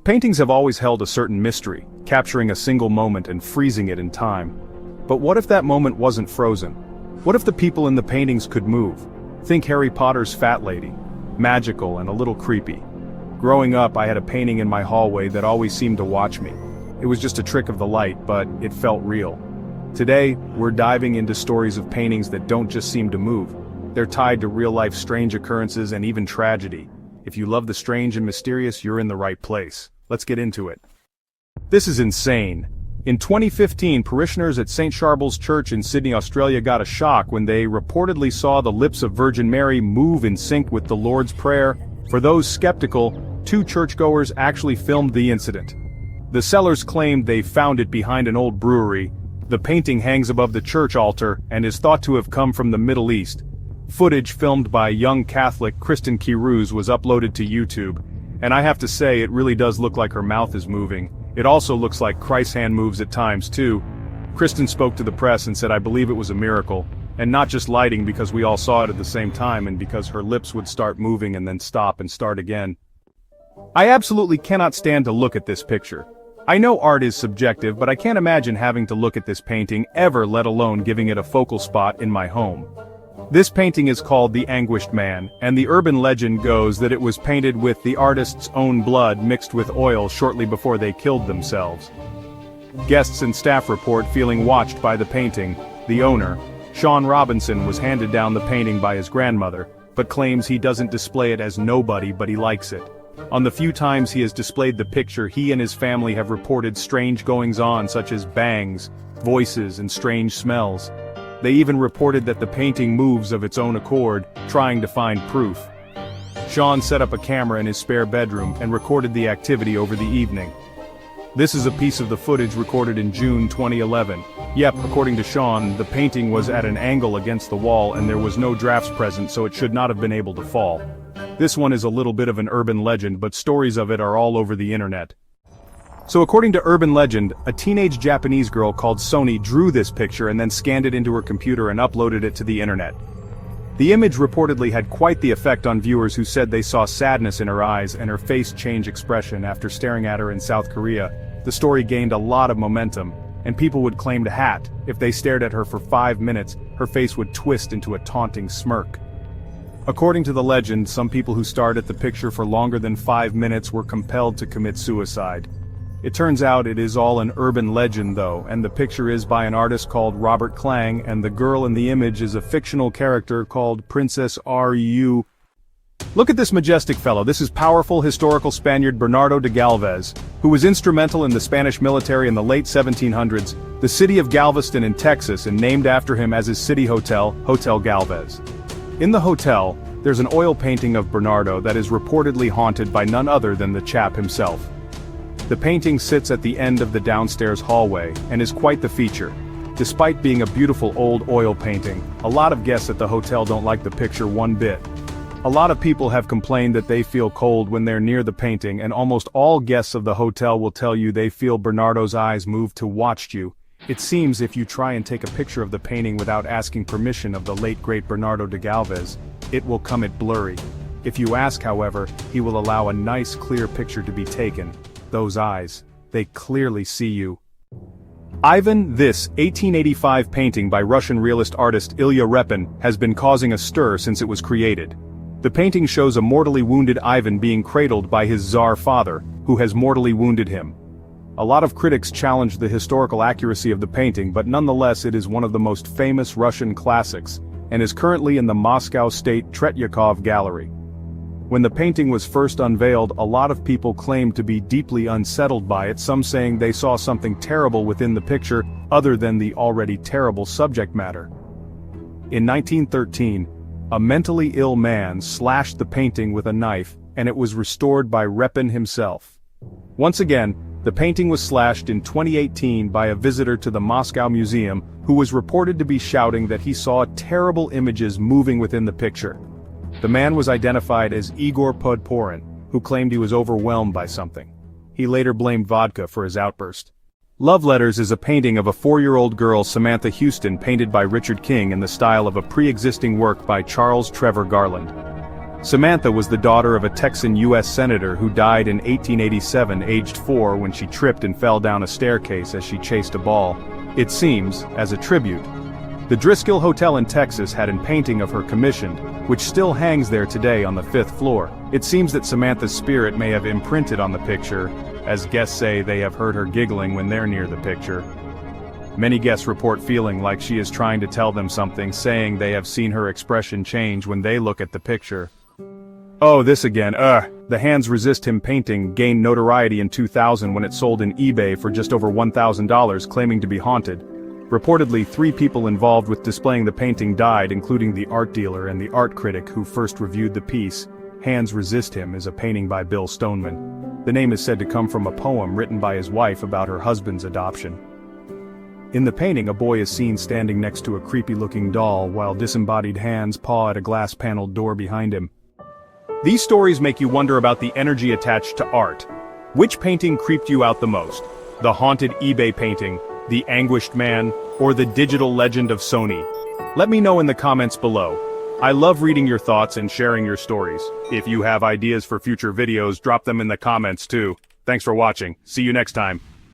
Paintings have always held a certain mystery, capturing a single moment and freezing it in time. But what if that moment wasn't frozen? What if the people in the paintings could move? Think Harry Potter's Fat Lady. Magical and a little creepy. Growing up, I had a painting in my hallway that always seemed to watch me. It was just a trick of the light, but it felt real. Today, we're diving into stories of paintings that don't just seem to move. They're tied to real-life strange occurrences and even tragedy. If you love the strange and mysterious, you're in the right place. Let's get into it. This is insane. In 2015, parishioners at St. Charbel's Church in Sydney, Australia got a shock when they reportedly saw the lips of Virgin Mary move in sync with the Lord's Prayer. For those skeptical, two churchgoers actually filmed the incident. The sellers claimed they found it behind an old brewery. The painting hangs above the church altar and is thought to have come from the Middle East. Footage filmed by young Catholic Kristen Kiruz was uploaded to YouTube, and I have to say it really does look like her mouth is moving. It also looks like Christ's hand moves at times too. Kristen spoke to the press and said, "I believe it was a miracle, and not just lighting because we all saw it at the same time and because her lips would start moving and then stop and start again." I absolutely cannot stand to look at this picture. I know art is subjective, but I can't imagine having to look at this painting ever, let alone giving it a focal spot in my home. This painting is called The Anguished Man, and the urban legend goes that it was painted with the artist's own blood mixed with oil shortly before they killed themselves. Guests and staff report feeling watched by the painting. The owner, Sean Robinson, was handed down the painting by his grandmother, but claims he doesn't display it as nobody but he likes it. On the few times he has displayed the picture, he and his family have reported strange goings-on such as bangs, voices, and strange smells. They even reported that the painting moves of its own accord, trying to find proof. Sean set up a camera in his spare bedroom and recorded the activity over the evening. This is a piece of the footage recorded in June 2011. Yep, according to Sean, the painting was at an angle against the wall and there was no drafts present, so it should not have been able to fall. This one is a little bit of an urban legend, but stories of it are all over the internet. So according to urban legend, a teenage Japanese girl called Sony drew this picture and then scanned it into her computer and uploaded it to the internet. The image reportedly had quite the effect on viewers who said they saw sadness in her eyes and her face change expression after staring at her in South Korea. The story gained a lot of momentum, and people would claim to hat, if they stared at her for 5 minutes, her face would twist into a taunting smirk. According to the legend, some people who stared at the picture for longer than 5 minutes were compelled to commit suicide. It turns out it is all an urban legend though, and the picture is by an artist called Robert Klang, and the girl in the image is a fictional character called Princess Ru. Look at this majestic fellow. This is powerful historical Spaniard Bernardo de Galvez, who was instrumental in the Spanish military in the late 1700s, the city of Galveston in Texas, and named after him as his city hotel, Hotel Galvez. In the hotel, there's an oil painting of Bernardo that is reportedly haunted by none other than the chap himself. The painting sits at the end of the downstairs hallway, and is quite the feature. Despite being a beautiful old oil painting, a lot of guests at the hotel don't like the picture one bit. A lot of people have complained that they feel cold when they're near the painting, and almost all guests of the hotel will tell you they feel Bernardo's eyes move to watch you. It seems if you try and take a picture of the painting without asking permission of the late great Bernardo de Galvez, it will come at blurry. If you ask, however, he will allow a nice clear picture to be taken. Those eyes, they clearly see you. Ivan, this 1885 painting by Russian realist artist Ilya Repin, has been causing a stir since it was created. The painting shows a mortally wounded Ivan being cradled by his Tsar father, who has mortally wounded him. A lot of critics challenged the historical accuracy of the painting, but nonetheless it is one of the most famous Russian classics, and is currently in the Moscow State Tretyakov Gallery. When the painting was first unveiled, a lot of people claimed to be deeply unsettled by it, some saying they saw something terrible within the picture, other than the already terrible subject matter. In 1913, a mentally ill man slashed the painting with a knife, and it was restored by Repin himself. Once again, the painting was slashed in 2018 by a visitor to the Moscow Museum, who was reported to be shouting that he saw terrible images moving within the picture. The man was identified as Igor Podporin, who claimed he was overwhelmed by something. He later blamed vodka for his outburst. Love Letters is a painting of a 4-year-old girl, Samantha Houston, painted by Richard King in the style of a pre-existing work by Charles Trevor Garland. Samantha was the daughter of a Texan U.S. senator who died in 1887 aged 4 when she tripped and fell down a staircase as she chased a ball. It seems, as a tribute, the Driscoll Hotel in Texas had a painting of her commissioned, which still hangs there today on the 5th floor. It seems that Samantha's spirit may have imprinted on the picture, as guests say they have heard her giggling when they're near the picture. Many guests report feeling like she is trying to tell them something, saying they have seen her expression change when they look at the picture. Oh, this again, The Hands Resist Him painting gained notoriety in 2000 when it sold in eBay for just over $1,000, claiming to be haunted. Reportedly, 3 people involved with displaying the painting died, including the art dealer and the art critic who first reviewed the piece. Hands Resist Him is a painting by Bill Stoneman. The name is said to come from a poem written by his wife about her husband's adoption. In the painting, a boy is seen standing next to a creepy-looking doll while disembodied hands paw at a glass-paneled door behind him. These stories make you wonder about the energy attached to art. Which painting creeped you out the most? The haunted eBay painting, the anguished man, or the digital legend of Sony? Let me know in the comments below. I love reading your thoughts and sharing your stories. If you have ideas for future videos, drop them in the comments too. Thanks for watching. See you next time.